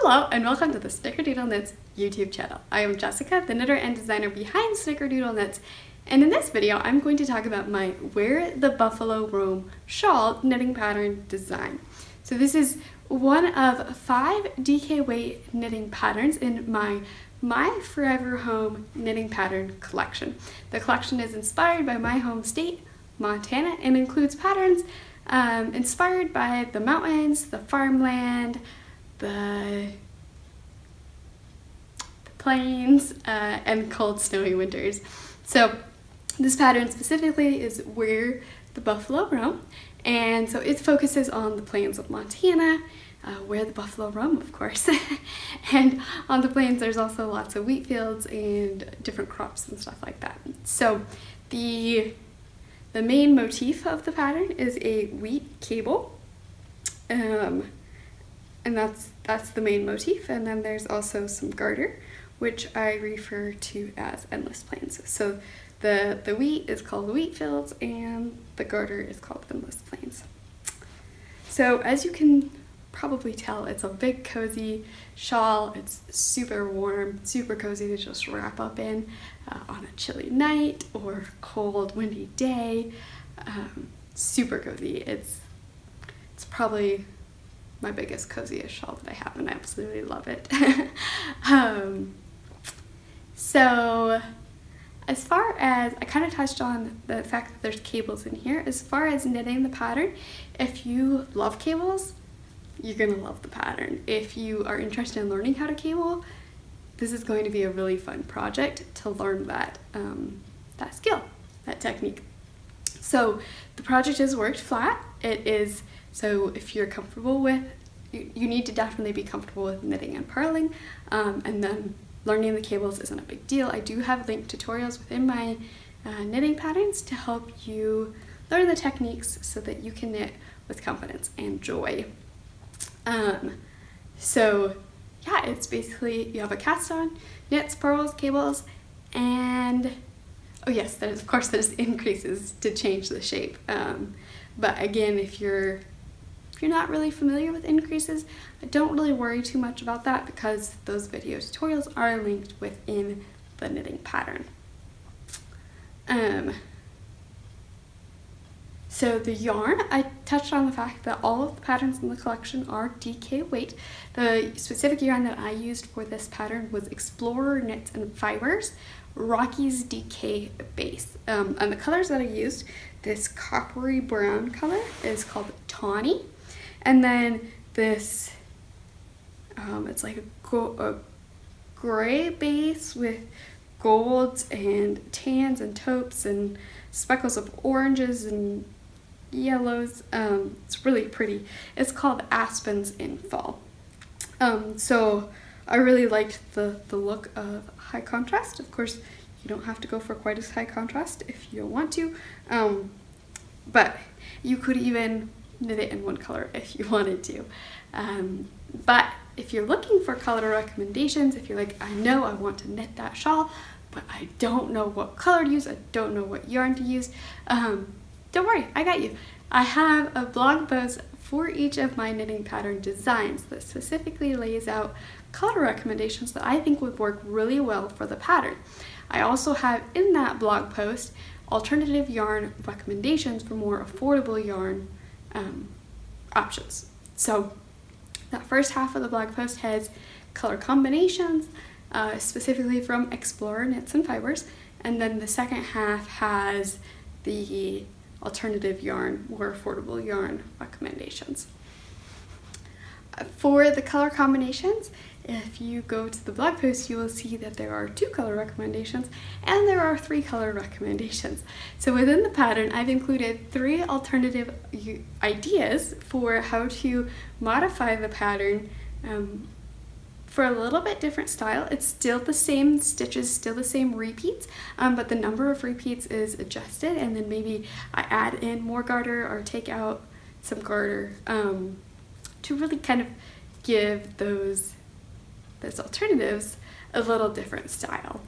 Hello and welcome to the Snickerdoodle Knits YouTube channel. I am Jessica, the knitter and designer behind Snickerdoodle Knits, and in this video I'm going to talk about my Wear the Buffalo Roam shawl knitting pattern design. So this is one of 5 DK weight knitting patterns in my Forever Home knitting pattern collection. The collection is inspired by my home state, Montana, and includes patterns inspired by the mountains, the farmland, the plains, and cold snowy winters. So this pattern specifically is Wear the Buffalo Roam, and so it focuses on the plains of Montana, where the buffalo roam, of course. And on the plains there's also lots of wheat fields and different crops and stuff like that. So the main motif of the pattern is a wheat cable, and that's the main motif. And then there's also some garter, which I refer to as endless plains. So the wheat is called the wheat fields and the garter is called endless plains. So as you can probably tell, it's a big cozy shawl. It's super warm, super cozy to just wrap up in on a chilly night or cold windy day. Super cozy. It's probably my biggest, coziest shawl that I have, and I absolutely love it. So as far as, I kind of touched on the fact that there's cables in here. As far as knitting the pattern, if you love cables, you're gonna love the pattern. If you are interested in learning how to cable, this is going to be a really fun project to learn that skill, that technique. So the project is worked flat. It is, so if you're comfortable with, you need to definitely be comfortable with knitting and purling, and then learning the cables isn't a big deal. I do have linked tutorials within my knitting patterns to help you learn the techniques so that you can knit with confidence and joy. So yeah, it's basically, you have a cast on, knits, purls, cables, and oh yes, there's increases to change the shape. But again, if you're not really familiar with increases, I don't really worry too much about that because those video tutorials are linked within the knitting pattern. So the yarn, I touched on the fact that all of the patterns in the collection are DK weight. The specific yarn that I used for this pattern was Explorer Knits and Fibers Rockies DK base. And the colors that I used, this coppery brown color is called Tawny. And then this, it's like a gray base with golds and tans and taupes and speckles of oranges and yellows. It's really pretty. It's called Aspens in Fall. So I really liked the look of high contrast. Of course, you don't have to go for quite as high contrast if you don't want to, but you could even knit it in one color if you wanted to. But if you're looking for color recommendations, if you're like, I know I want to knit that shawl, but I don't know what color to use, I don't know what yarn to use, don't worry, I got you. I have a blog post for each of my knitting pattern designs that specifically lays out color recommendations that I think would work really well for the pattern. I also have in that blog post alternative yarn recommendations for more affordable yarn options. So that first half of the blog post has color combinations, specifically from Explorer Knits and Fibers, and then the second half has the alternative yarn, more affordable yarn recommendations. For the color combinations, if you go to the blog post, you will see that there are 2 color recommendations and there are 3 color recommendations. So within the pattern, I've included 3 alternative ideas for how to modify the pattern for a little bit different style. It's still the same stitches, still the same repeats, but the number of repeats is adjusted, and then maybe I add in more garter or take out some garter to really kind of give those alternatives a little different style.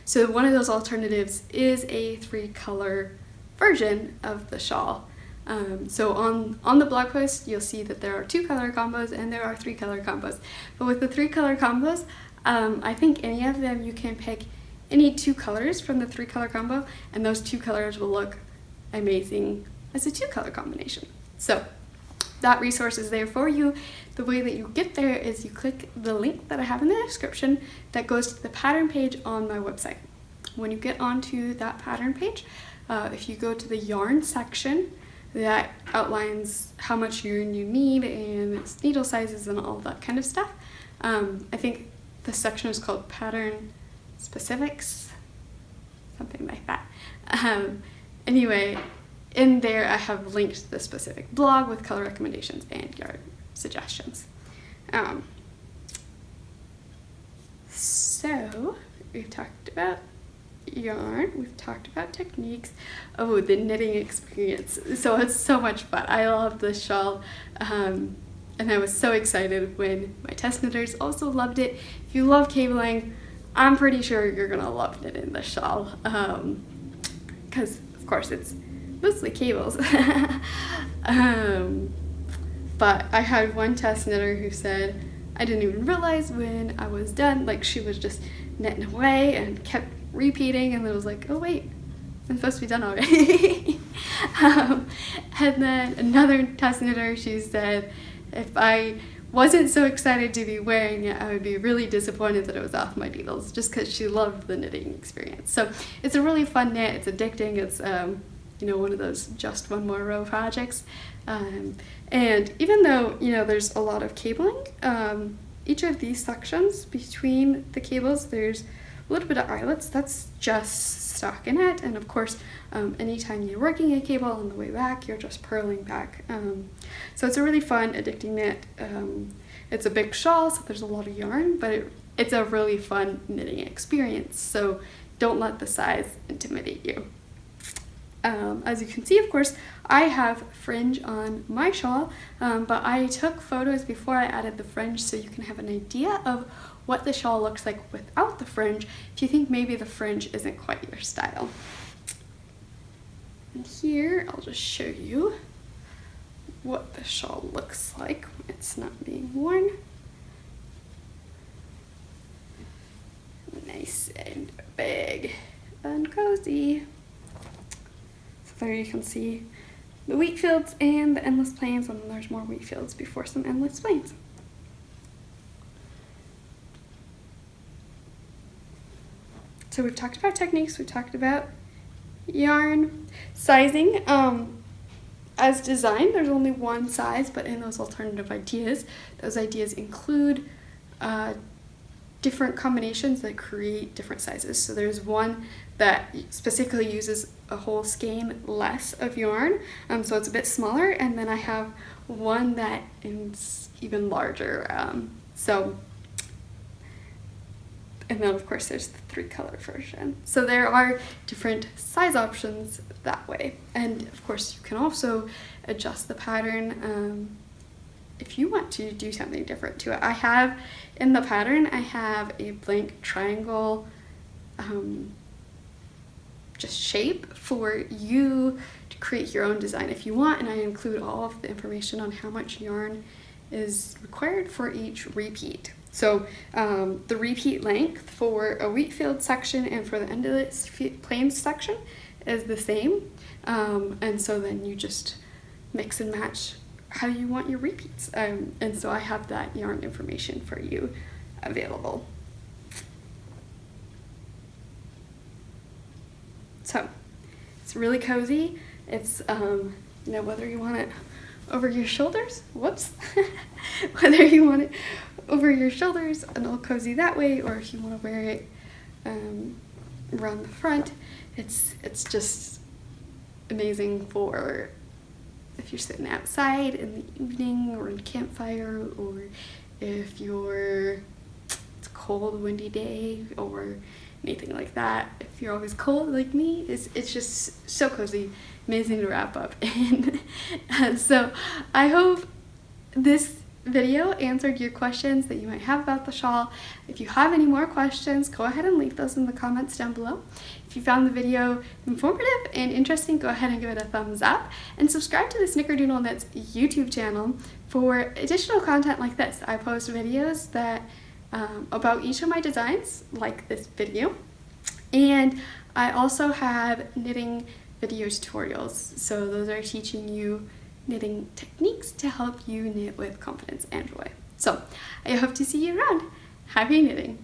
So one of those alternatives is a 3 color version of the shawl. So on the blog post, you'll see that there are 2 color combos and there are 3 color combos. But with the 3 color combos, I think any of them you can pick any 2 colors from the 3 color combo, and those 2 colors will look amazing as a 2 color combination. So that resource is there for you. The way that you get there is you click the link that I have in the description that goes to the pattern page on my website. When you get onto that pattern page, if you go to the yarn section, that outlines how much yarn you need and its needle sizes and all that kind of stuff. I think the section is called pattern specifics, something like that. Anyway, in there I have linked the specific blog with color recommendations and yarn suggestions. So we've talked about yarn, we've talked about techniques. Oh, the knitting experience. So it's so much fun. I love this shawl. And I was so excited when my test knitters also loved it. If you love cabling, I'm pretty sure you're gonna love knitting this shawl. Because of course it's mostly cables. But I had one test knitter who said, I didn't even realize when I was done, like she was just knitting away and kept repeating, and then was like, oh wait, I'm supposed to be done already. And then another test knitter, she said, if I wasn't so excited to be wearing it, I would be really disappointed that it was off my needles, just because she loved the knitting experience. So it's a really fun knit, it's addicting, it's you know, one of those just one more row projects. And even though, you know, there's a lot of cabling, each of these sections between the cables, there's a little bit of eyelets. That's just stockinette, and of course anytime you're working a cable on the way back, you're just purling back. So it's a really fun, addicting knit. It's a big shawl, so there's a lot of yarn, but it's a really fun knitting experience, so don't let the size intimidate you. As you can see, of course, I have fringe on my shawl, but I took photos before I added the fringe so you can have an idea of what the shawl looks like without the fringe if you think maybe the fringe isn't quite your style. And here, I'll just show you what the shawl looks like when it's not being worn. Nice and big and cozy. There you can see the wheat fields and the endless plains, and then there's more wheat fields before some endless plains. So we've talked about techniques, we've talked about yarn sizing. As designed, there's only one size, but in those alternative ideas, those ideas include different combinations that create different sizes. So there's one that specifically uses a whole skein less of yarn, so it's a bit smaller, and then I have one that is even larger. And then of course there's the 3 color version. So there are different size options that way. And of course you can also adjust the pattern if you want to do something different to it. I have, in the pattern, I have a blank triangle just shape for you to create your own design if you want, and I include all of the information on how much yarn is required for each repeat. So the repeat length for a wheat field section and for the endless plains section is the same, and so then you just mix and match how you want your repeats, and so I have that yarn information for you available. So it's really cozy. It's you know, whether you want it over your shoulders, whoops, whether you want it over your shoulders and all cozy that way, or if you want to wear it around the front, it's just amazing for if you're sitting outside in the evening or in a campfire, or if it's a cold, windy day or anything like that. If you're always cold like me, it's just so cozy, amazing to wrap up in. So I hope this video answered your questions that you might have about the shawl. If you have any more questions, go ahead and leave those in the comments down below. If you found the video informative and interesting, go ahead and give it a thumbs up and subscribe to the Snickerdoodle Knits YouTube channel for additional content like this. I post videos that about each of my designs, like this video, and I also have knitting video tutorials. So those are teaching you knitting techniques to help you knit with confidence and joy. So I hope to see you around. Happy knitting!